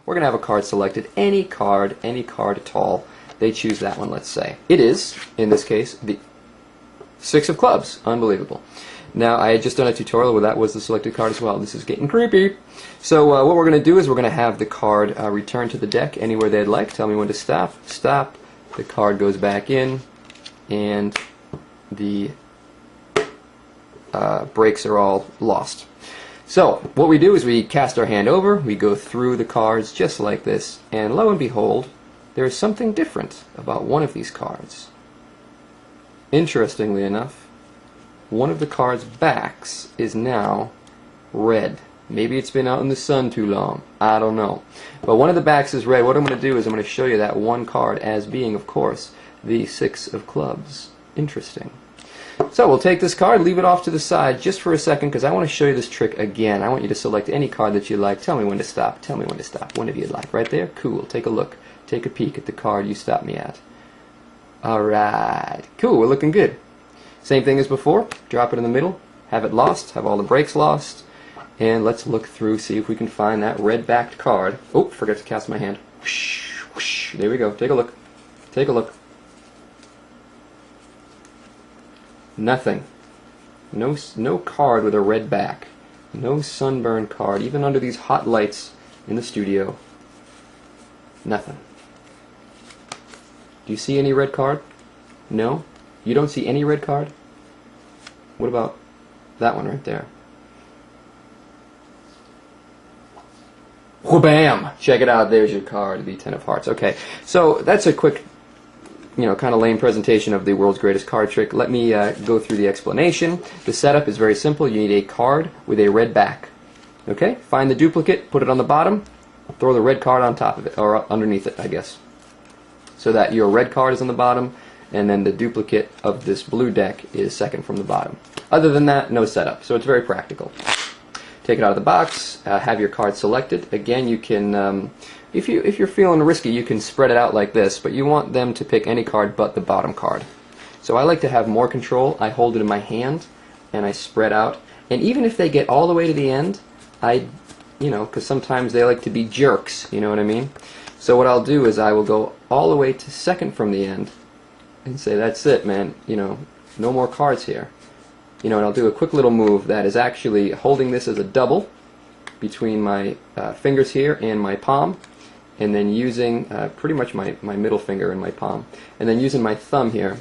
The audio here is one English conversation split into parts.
we're going to have a card selected. Any card at all. They choose that one, let's say. It is, in this case, the Six of Clubs. Unbelievable. Now, I had just done a tutorial where that was the selected card as well. This is getting creepy. So what we're going to do is we're going to have the card return to the deck anywhere they'd like. Tell me when to stop. Stop. The card goes back in, and the breaks are all lost. So what we do is we cast our hand over, we go through the cards just like this, and lo and behold, there is something different about one of these cards. Interestingly enough, one of the cards' backs is now red. Maybe it's been out in the sun too long. I don't know. But one of the backs is red. What I'm going to do is I'm going to show you that one card as being, of course, the Six of Clubs. Interesting. So we'll take this card, leave it off to the side just for a second because I want to show you this trick again. I want you to select any card that you like. Tell me when to stop. Tell me when to stop. Whenever you like. Right there? Cool. Take a look. Take a peek at the card you stopped me at. Alright. Cool. We're looking good. Same thing as before. Drop it in the middle. Have it lost. Have all the breaks lost. And let's look through, see if we can find that red-backed card. Oh, forgot to cast my hand. Whoosh, whoosh. There we go. Take a look. Take a look. Nothing. No card with a red back. No sunburn card, even under these hot lights in the studio. Nothing. Do you see any red card? No? You don't see any red card? What about that one right there? Wha-bam! Check it out, there's your card, the Ten of Hearts. Okay, so that's a quick, kind of lame presentation of the world's greatest card trick. Let me go through the explanation. The setup is very simple. You need a card with a red back. Okay, find the duplicate, put it on the bottom, throw the red card on top of it, or underneath it, I guess. So that your red card is on the bottom, and then the duplicate of this blue deck is second from the bottom. Other than that, no setup, so it's very practical. Take it out of the box, have your card selected. Again, you can, if you're feeling risky, you can spread it out like this, but you want them to pick any card but the bottom card. So I like to have more control. I hold it in my hand, and I spread out. And even if they get all the way to the end, because sometimes they like to be jerks, you know what I mean? So what I'll do is I will go all the way to second from the end, and say, that's it, man, no more cards here. And I'll do a quick little move that is actually holding this as a double between my fingers here and my palm, and then using pretty much my middle finger and my palm, and then using my thumb here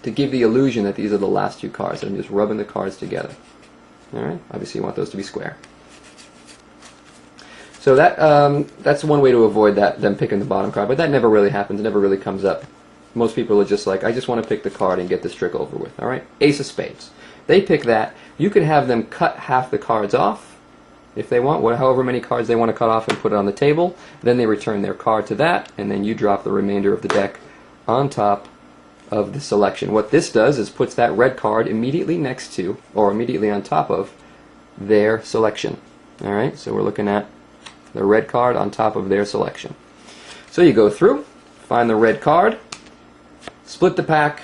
to give the illusion that these are the last two cards. I'm just rubbing the cards together. Alright, obviously you want those to be square. So that's one way to avoid them picking the bottom card, but that never really happens, it never really comes up. Most people are just like, I just want to pick the card and get this trick over with. Alright? Ace of Spades. They pick that. You can have them cut half the cards off if they want, however many cards they want to cut off, and put it on the table. Then they return their card to that, and then you drop the remainder of the deck on top of the selection. What this does is puts that red card immediately next to, or immediately on top of, their selection. Alright? So we're looking at the red card on top of their selection. So you go through, find the red card, split the pack,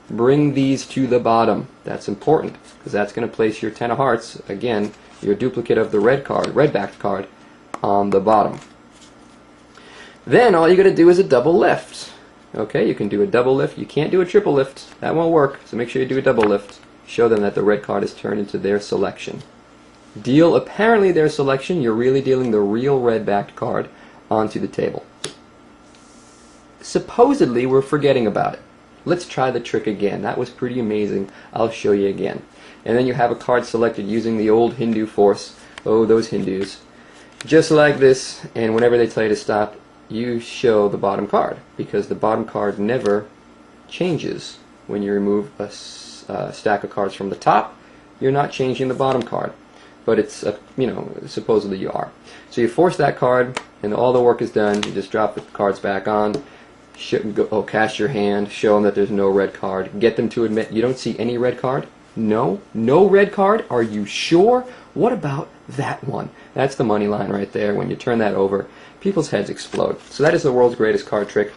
bring these to the bottom. That's important, because that's going to place your Ten of Hearts, again, your duplicate of the red card, red-backed card, on the bottom. Then all you got to do is a double lift. Okay, you can do a double lift. You can't do a triple lift. That won't work, so make sure you do a double lift. Show them that the red card is turned into their selection. Deal apparently their selection. You're really dealing the real red-backed card onto the table. Supposedly, we're forgetting about it. Let's try the trick again. That was pretty amazing. I'll show you again. And then you have a card selected using the old Hindu force. Oh, those Hindus. Just like this, and whenever they tell you to stop, you show the bottom card, because the bottom card never changes when you remove a stack of cards from the top. You're not changing the bottom card, but it's supposedly you are. So you force that card, and all the work is done. You just drop the cards back on. Cast your hand, show them that there's no red card, get them to admit you don't see any red card. No red card? Are you sure? What about that one? That's the money line right there. When you turn that over, people's heads explode. So that is the world's greatest card trick.